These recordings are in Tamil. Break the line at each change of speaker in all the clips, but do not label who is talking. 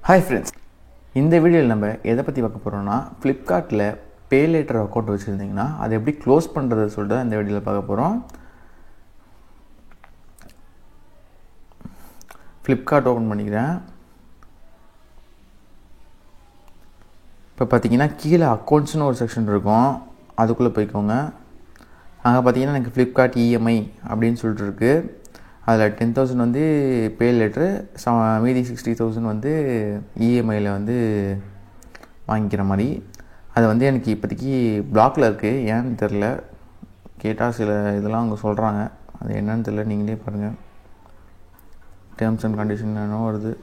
ஹாய் ஃப்ரெண்ட்ஸ், இந்த வீடியோவில் நம்ம எதை பற்றி பார்க்க போகிறோம்னா, ஃப்ளிப்கார்ட்டில் பே லேட்டர் அக்கௌண்ட் வச்சுருந்தீங்கன்னா அதை எப்படி க்ளோஸ் பண்ணுறது சொல்லிட்டு இந்த வீடியோவில் பார்க்க போகிறோம். ஃப்ளிப்கார்ட் ஓப்பன் பண்ணிக்கிறேன். இப்போ பார்த்தீங்கன்னா கீழே அக்கௌண்ட்ஸ்னு ஒரு செக்ஷன் இருக்கும், அதுக்குள்ளே போய்க்கோங்க. அங்கே பார்த்தீங்கன்னா எனக்கு ஃப்ளிப்கார்ட் இஎம்ஐ அப்படின்னு சொல்லிட்டு இருக்குது. அதில் 10,000 வந்து பே லேட்ரு, மீதி 60,000 வந்து இஎம்ஐயில் வந்து வாங்கிக்கிற மாதிரி. அது வந்து எனக்கு இப்போதைக்கு பிளாக்கில் இருக்குது, ஏன்னு தெரில. கேட்டால் சில இதெல்லாம் அவங்க சொல்கிறாங்க, அது என்னன்னு தெரில, நீங்களே பாருங்கள். டேர்ம்ஸ் அண்ட் கண்டிஷன் என்னோ வருது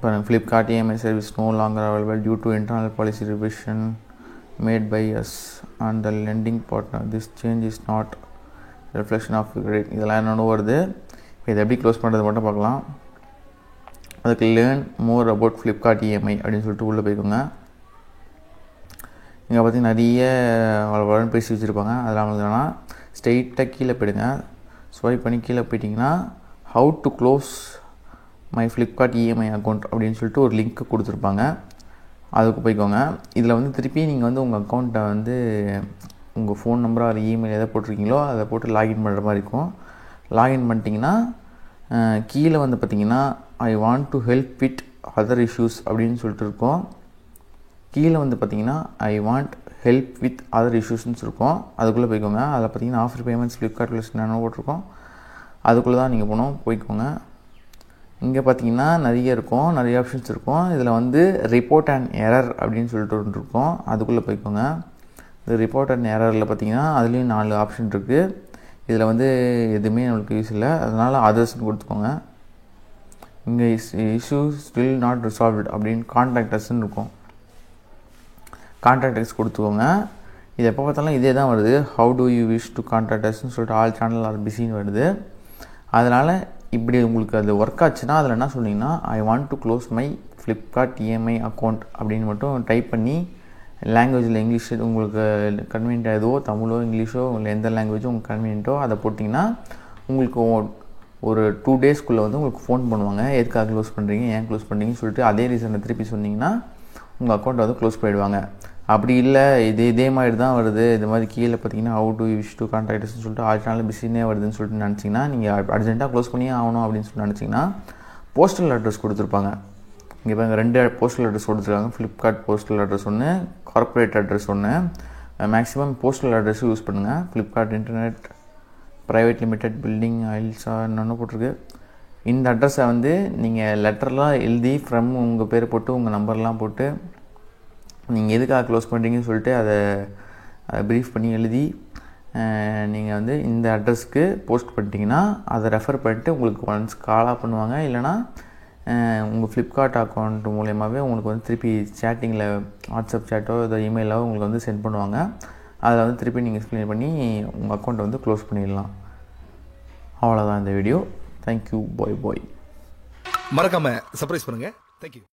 பாருங்கள். Flipkart EMI service no longer available due to internal policy revision made by us and the lending partner. This change is not reflection of credit. இதெல்லாம் என்னென்ன வருது. இப்போ இதை எப்படி க்ளோஸ் பண்ணுறது மட்டும் பார்க்கலாம். அதுக்கு learn more about Flipkart EMI அப்படின்னு சொல்லிட்டு உள்ளே போய்க்கோங்க. இங்கே பார்த்தீங்கன்னா நிறைய வளவளன்னு பேசி வச்சுருப்பாங்க. அதெல்லாம் வந்துன்னா ஸ்ட்ரெயிட்டாக கீழே போயிடுங்க. ஸ்வைப் பண்ணி கீழே போயிட்டிங்கன்னா how to close my Flipkart EMI account அப்படின்னு சொல்லிட்டு ஒரு லிங்க் கொடுத்துருப்பாங்க. அதுக்கு போய்க்கோங்க. இதில் வந்து திருப்பி நீங்கள் வந்து உங்கள் அக்கௌண்ட்டை வந்து உங்கள் ஃபோன் நம்பராக ஒரு இமெயில் எதை போட்டிருக்கீங்களோ அதை போட்டு லாகின் பண்ணுற மாதிரி இருக்கும். லாகின் பண்ணிட்டீங்கன்னா கீழே வந்து பார்த்திங்கன்னா I want to help with other issues அப்படின்னு சொல்லிட்டு இருக்கோம். கீழே வந்து பார்த்திங்கன்னா I want help with other இஷ்யூஸ்ன்னு இருக்கும். அதுக்குள்ளே போய்க்கோங்க. அதில் பார்த்திங்கன்னா ஆஃபர் பேமெண்ட்ஸ் ஃப்ளிப்கார்ட் லிஸ்ட் என்னென்ன போட்டிருக்கோம், அதுக்குள்ளே தான் நீங்கள் போய்க்கோங்க. இங்கே பார்த்தீங்கன்னா நிறைய இருக்கும், நிறைய ஆப்ஷன்ஸ் இருக்கும். இதில் வந்து ரிப்போர்ட் அண்ட் எரர் அப்படின்னு சொல்லிட்டு ஒன்று இருக்கும், அதுக்குள்ளே போய்க்கோங்க. இந்த ரிப்போர்ட் அண்ட் எரரில் பார்த்தீங்கன்னா அதுலேயும் 4 ஆப்ஷன் இருக்குது. இதில் வந்து எதுவுமே நம்மளுக்கு யூஸ் இல்லை, அதனால் அதர்ஸ்ன்னு கொடுத்துக்கோங்க. இங்கே இஷ்யூ ஸ்டில் நாட் ரிசால்வ்டு அப்படின்னு கான்டாக்டர்ஸ்ன்னு இருக்கும், கான்டாக்டர்ஸ் கொடுத்துக்கோங்க. இது எப்போ பார்த்தாலும் இதே தான் வருது, how do you wish to கான்டாக்டர்ஸ்ன்னு சொல்லிட்டு ஆல் சேனல் ஆர் பிஸின்னு வருது. அதனால் இப்படி உங்களுக்கு அது ஒர்க் ஆச்சுன்னா அதில் என்ன சொன்னீங்கன்னா ஐ want to close my Flipkart EMI account அப்படின்னு மட்டும் டைப் பண்ணி லாங்குவேஜில் இங்கிலீஷ் உங்களுக்கு கன்வீனியன்ட் எதுவோ, தமிழோ இங்கிலீஷோ உங்களுக்கு எந்த லாங்குவேஜோ உங்களுக்கு கன்வீனியன்ட்டோ அதை போட்டிங்கன்னா உங்களுக்கு ஒரு 2 டேஸ்க்குள்ளே வந்து உங்களுக்கு ஃபோன் பண்ணுவாங்க. எதுக்காக க்ளோஸ் பண்ணுறீங்க, ஏன் க்ளோஸ் பண்ணுறீங்கன்னு சொல்லிட்டு அதே ரீசனை திருப்பி சொன்னிங்கன்னா உங்கள் அக்கௌண்ட்டை வந்து க்ளோஸ் பண்ணிவிடுவாங்க. அப்படி இல்லை இதே மாதிரி தான் வருது, இது மாதிரி கீழே பார்த்தீங்கன்னா ஹவு டு விஷ் டு கான்டாக்ட்ஸ்ன்னு சொல்லிட்டு ஆல்ரெடி பிஸினே வருதுன்னு சொல்லிட்டு நினச்சிங்கன்னா நீங்கள் அர்ஜென்ட்டாக க்ளோஸ் பண்ணியே ஆகணும் அப்படின்னு சொல்லி நினச்சிங்கன்னா போஸ்டல் அட்ரஸ் கொடுத்துருப்பாங்க. இங்கே பாருங்கள் 2 போஸ்டல் அட்ரஸ் கொடுத்துருக்காங்க. ஃப்ளிப்கார்ட் போஸ்டல் அட்ரஸ் ஒன்று, கார்ப்பரேட் அட்ரஸ் ஒன்று. மேக்ஸிமம் போஸ்டல் அட்ரஸ் யூஸ் பண்ணுங்கள். Flipkart internet private limited building ஐல்ஸா என்னென்ன போட்டிருக்கு. இந்த அட்ரஸை வந்து நீங்கள் லெட்டர்லாம் எழுதி ஃப்ரம் உங்கள் பேர் போட்டு உங்கள் நம்பர்லாம் போட்டு நீங்கள் எதுக்காக க்ளோஸ் பண்ணுறீங்கன்னு சொல்லிட்டு அதை ப்ரீஃப் பண்ணி எழுதி நீங்கள் வந்து இந்த அட்ரஸ்க்கு போஸ்ட் பண்ணிட்டீங்கன்னா அதை ரெஃபர் பண்ணிட்டு உங்களுக்கு ஒன்ஸ் காலாக பண்ணுவாங்க. இல்லைனா உங்கள் ஃப்ளிப்கார்ட் அக்கௌண்ட் மூலயமாவே உங்களுக்கு வந்து திருப்பி சேட்டிங்கில் வாட்ஸ்அப் சேட்டோ இதோ இமெயிலோ உங்களுக்கு வந்து சென்ட் பண்ணுவாங்க. அதில் வந்து திருப்பி நீங்கள் எக்ஸ்பிளைன் பண்ணி உங்கள் அக்கௌண்ட்டை வந்து க்ளோஸ் பண்ணிடலாம். அவ்வளோதான் இந்த வீடியோ. தேங்க்யூ, பாய்.
மறக்காமல் சர்ப்ரைஸ் பண்ணுங்கள். தேங்க்யூ.